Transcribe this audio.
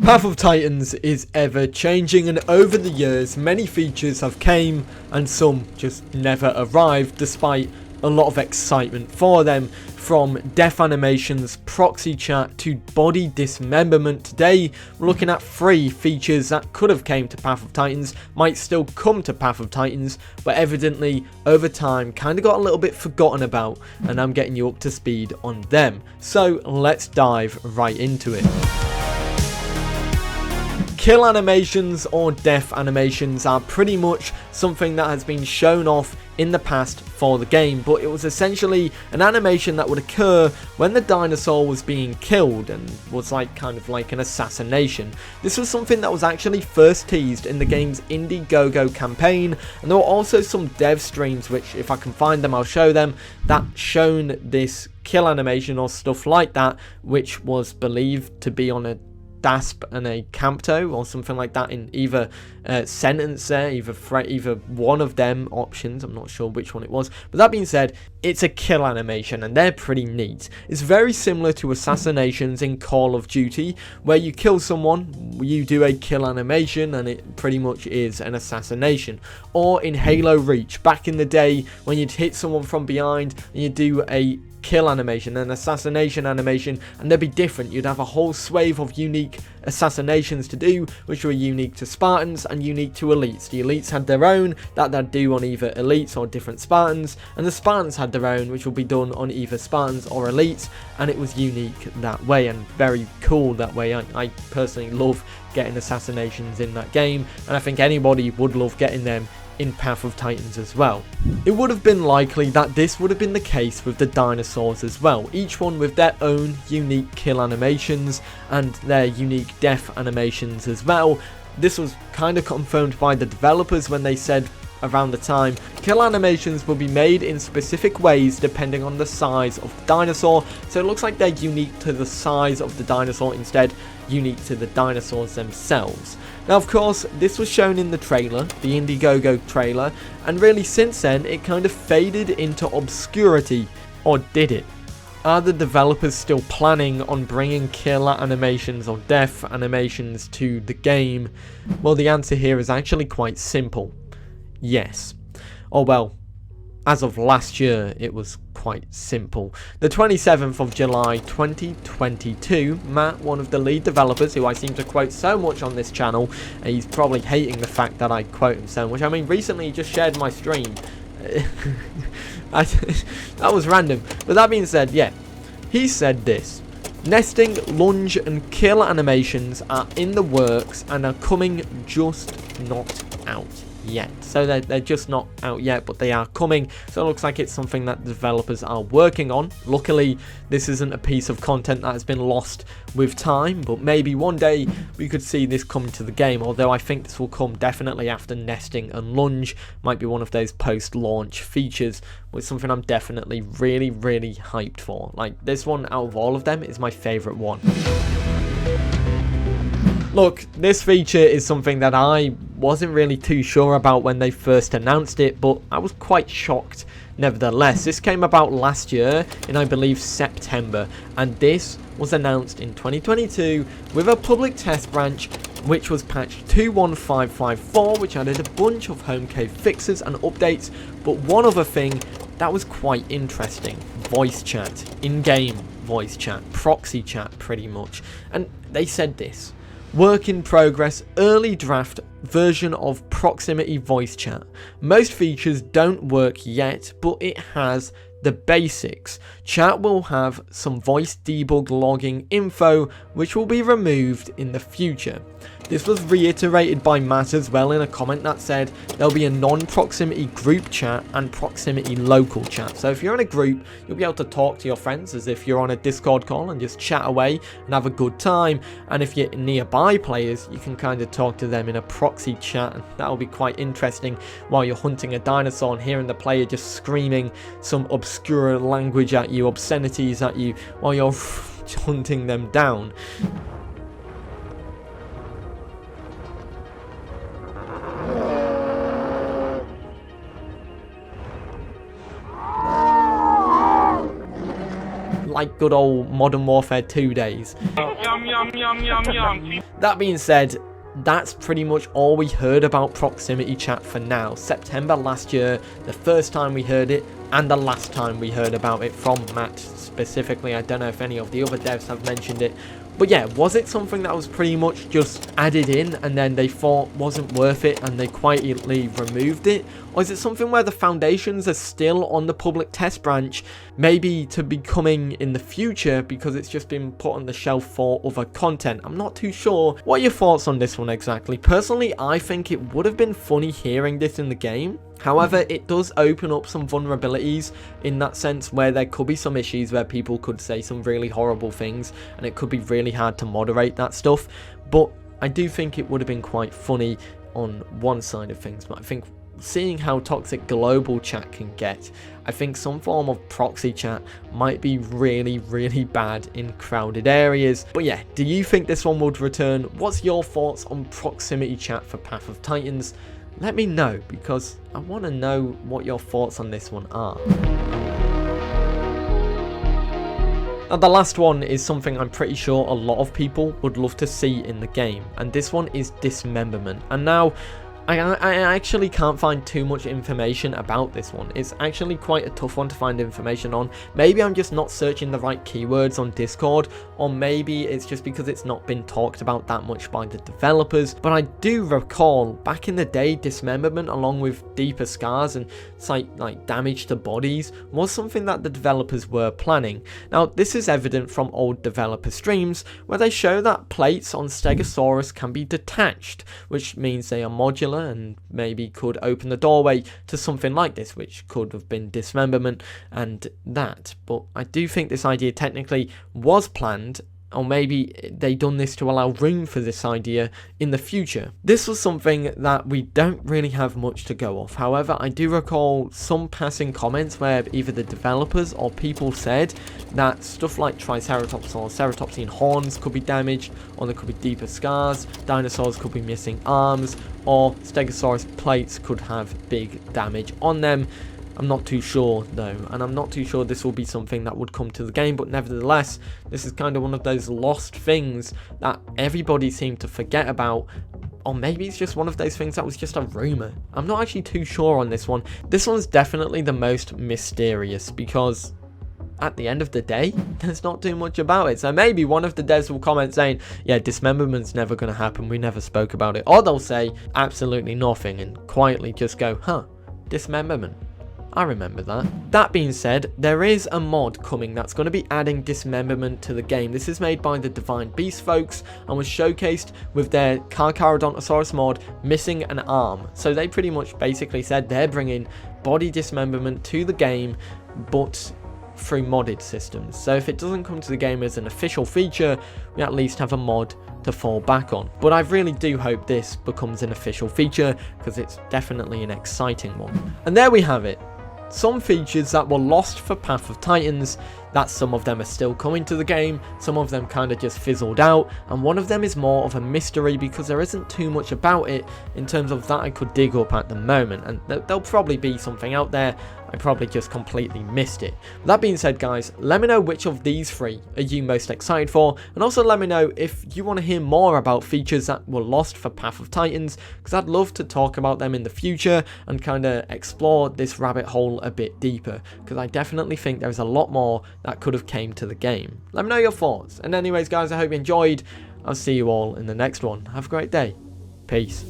Path of Titans is ever changing, and over the years many features have came and some just never arrived despite a lot of excitement for them. From death animations, proxy chat to body dismemberment, today we're looking at 3 features that could have came to Path of Titans, might still come to Path of Titans, but evidently over time kind of got a little bit forgotten about, and I'm getting you up to speed on them. So let's dive right into it. Kill animations or death animations are pretty much something that has been shown off in the past for the game, but it was essentially an animation that would occur when the dinosaur was being killed and was kind of like an assassination. This was something that was actually first teased in the game's Indiegogo campaign, and there were also some dev streams, which if I can find them I'll show them, that shown this kill animation or stuff like that, which was believed to be on a DASP and a Campto or something like that in either sentence there, either one of them options. I'm not sure which one it was, but that being said, it's a kill animation and they're pretty neat. It's very similar to assassinations in Call of Duty, where you kill someone, you do a kill animation and it pretty much is an assassination. Or in Halo Reach, back in the day when you'd hit someone from behind and you do a kill animation, an assassination animation, and they'd be different. You'd have a whole swathe of unique assassinations to do, which were unique to Spartans and unique to elites. The elites had their own that they'd do on either elites or different Spartans, and the Spartans had their own, which will be done on either Spartans or elites, and it was unique that way and very cool that way. I personally love getting assassinations in that game, and I think anybody would love getting them in Path of Titans as well. It would have been likely that this would have been the case with the dinosaurs as well, each one with their own unique kill animations and their unique death animations as well. This was kind of confirmed by the developers when they said around the time, kill animations will be made in specific ways depending on the size of the dinosaur, so it looks like they're unique to the size of the dinosaur instead unique to the dinosaurs themselves. Now of course this was shown in the trailer, the Indiegogo trailer, and really since then it kind of faded into obscurity. Or did it? Are the developers still planning on bringing killer animations or death animations to the game? Well, the answer here is actually quite simple. Yes. Or well, as of last year, it was quite simple. The 27th of July 2022, Matt, one of the lead developers, who I seem to quote so much on this channel, and he's probably hating the fact that I quote him so much. I mean, recently he just shared my stream. That was random. But that being said, yeah, he said this. Nesting, lunge and kill animations are in the works and are coming, just not out yet. So they're just not out yet, but they are coming, so it looks like it's something that the developers are working on. Luckily this isn't a piece of content that has been lost with time, but maybe one day we could see this coming to the game, although I think this will come definitely after nesting and lunge. Might be one of those post-launch features, which is something I'm definitely really hyped for. Like, this one out of all of them is my favorite one. Look, this feature is something that I wasn't really too sure about when they first announced it, but I was quite shocked nevertheless. This came about last year in, I believe, September, and this was announced in 2022 with a public test branch, which was patch 2.1554, which added a bunch of home cave fixes and updates. But one other thing that was quite interesting: voice chat, in-game voice chat, proxy chat pretty much. And they said this: work in progress, early draft version of proximity voice chat. Most features don't work yet, but it has the basics. Chat will have some voice debug logging info, which will be removed in the future. This was reiterated by Matt as well in a comment that said there'll be a non-proximity group chat and proximity local chat. So if you're in a group, you'll be able to talk to your friends as if you're on a Discord call and just chat away and have a good time. And if you're nearby players, you can kind of talk to them in a proxy chat, and that'll be quite interesting while you're hunting a dinosaur and hearing the player just screaming some obscure language at you, obscenities at you, while you're hunting them down. Like good old Modern Warfare 2 days. Yeah, That being said, that's pretty much all we heard about Proximity Chat for now. September last year, the first time we heard it, and the last time we heard about it from Matt specifically. I don't know if any of the other devs have mentioned it. But yeah, was it something that was pretty much just added in and then they thought wasn't worth it and they quietly removed it? Or is it something where the foundations are still on the public test branch, maybe to be coming in the future because it's just been put on the shelf for other content? I'm not too sure. What are your thoughts on this one exactly? Personally, I think it would have been funny hearing this in the game. However, it does open up some vulnerabilities in that sense where there could be some issues where people could say some really horrible things and it could be really hard to moderate that stuff. But I do think it would have been quite funny on one side of things. But I think seeing how toxic global chat can get, I think some form of proxy chat might be really, really bad in crowded areas. But yeah, do you think this one would return? What's your thoughts on proximity chat for Path of Titans? Let me know, because I want to know what your thoughts on this one are. Now, the last one is something I'm pretty sure a lot of people would love to see in the game, and this one is Dismemberment. And now, I actually can't find too much information about this one. It's actually quite a tough one to find information on. Maybe I'm just not searching the right keywords on Discord, or maybe it's just because it's not been talked about that much by the developers. But I do recall back in the day, Dismemberment along with deeper scars and like damage to bodies was something that the developers were planning. Now, this is evident from old developer streams where they show that plates on Stegosaurus can be detached, which means they are modular and maybe could open the doorway to something like this, which could have been Dismemberment and that. But I do think this idea technically was planned, or maybe they done this to allow room for this idea in the future. This was something that we don't really have much to go off. However, I do recall some passing comments where either the developers or people said that stuff like Triceratops or Ceratopsian horns could be damaged, or there could be deeper scars, dinosaurs could be missing arms, or Stegosaurus plates could have big damage on them. I'm not too sure though, and I'm not too sure this will be something that would come to the game, but nevertheless, this is kind of one of those lost things that everybody seemed to forget about, or maybe it's just one of those things that was just a rumor. I'm not actually too sure on this one. This one's definitely the most mysterious because at the end of the day, there's not too much about it. So maybe one of the devs will comment saying, yeah, Dismemberment's never going to happen, we never spoke about it. Or they'll say absolutely nothing and quietly just go, huh, Dismemberment. I remember that. That being said, there is a mod coming that's going to be adding Dismemberment to the game. This is made by the Divine Beast folks and was showcased with their Carcharodontosaurus mod missing an arm. So they pretty much basically said they're bringing body dismemberment to the game, but through modded systems. So if it doesn't come to the game as an official feature, we at least have a mod to fall back on. But I really do hope this becomes an official feature because it's definitely an exciting one. And there we have it. Some features that were lost for Path of Titans, that some of them are still coming to the game, some of them kind of just fizzled out, and one of them is more of a mystery because there isn't too much about it in terms of that I could dig up at the moment, and there'll probably be something out there. I probably just completely missed it. That being said, guys, let me know which of these three are you most excited for, and also let me know if you want to hear more about features that were lost for Path of Titans, because I'd love to talk about them in the future and kind of explore this rabbit hole a bit deeper, because I definitely think there's a lot more that could have came to the game. Let me know your thoughts. And anyways, guys, I hope you enjoyed. I'll see you all in the next one. Have a great day. Peace.